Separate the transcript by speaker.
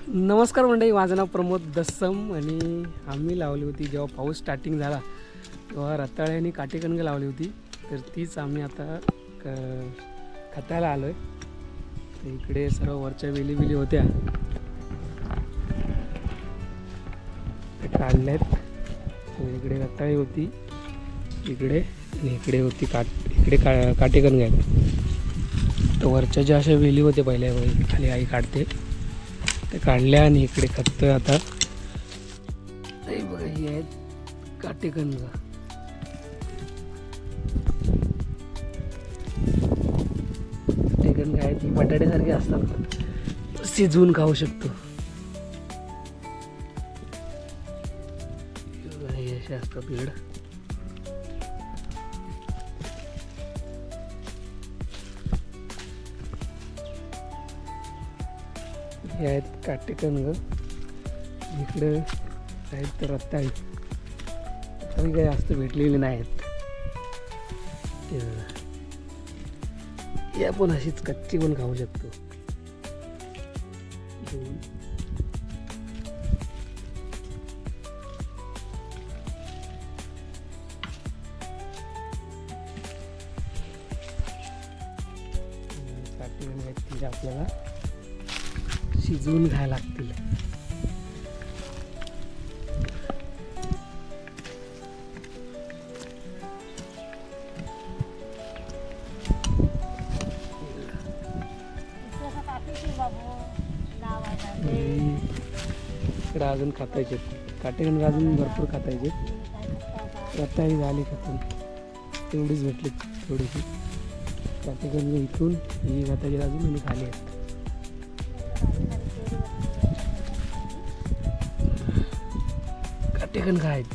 Speaker 1: नमस्कार मंडळी, माझं नाव प्रमोद दस्सम आणि आम्ही लावली होती जेव्हा पाऊस स्टार्टिंग झाला तेव्हा रताळे आणि काटेकणग लावली होती. तर तीच आम्ही आता खताला आलो आहे. तर इकडे सर्व वरच्या वेली होत्या ते काढल्या आहेत. इकडे रताळी होती इकडे आणि इकडे होती इकडे काटेकणग आहेत. तर वरच्या ज्या अशा वेली होत्या पहिल्या खाली आई काढते ते काढल्या आणि इकडे खत आता बघा ही आहेत काटेकणग. काटेकणग आहेत, बटाट्यासारखे असतात, शिजवून खाऊ शकतो. हे असे असतात बीड. हे आहेत काटेकणग, इकडे आहेत रताळी. रताळी काही जास्त भेटलेली नाही आहेत. हे आपण अशीच कच्ची पण खाऊ शकतो. काटेकणग आहेत तिथे आपल्याला शिजवून घ्यायला लागतील. इकडे अजून खातायचे काटेकणग, अजून भरपूर खातायचे. रताळी झाली खतून, तेवढीच भेटली थोडीशी. काटेकणग इथून ही खातायचे अजून आणि खाली आहेत. काटेकणग आहेत.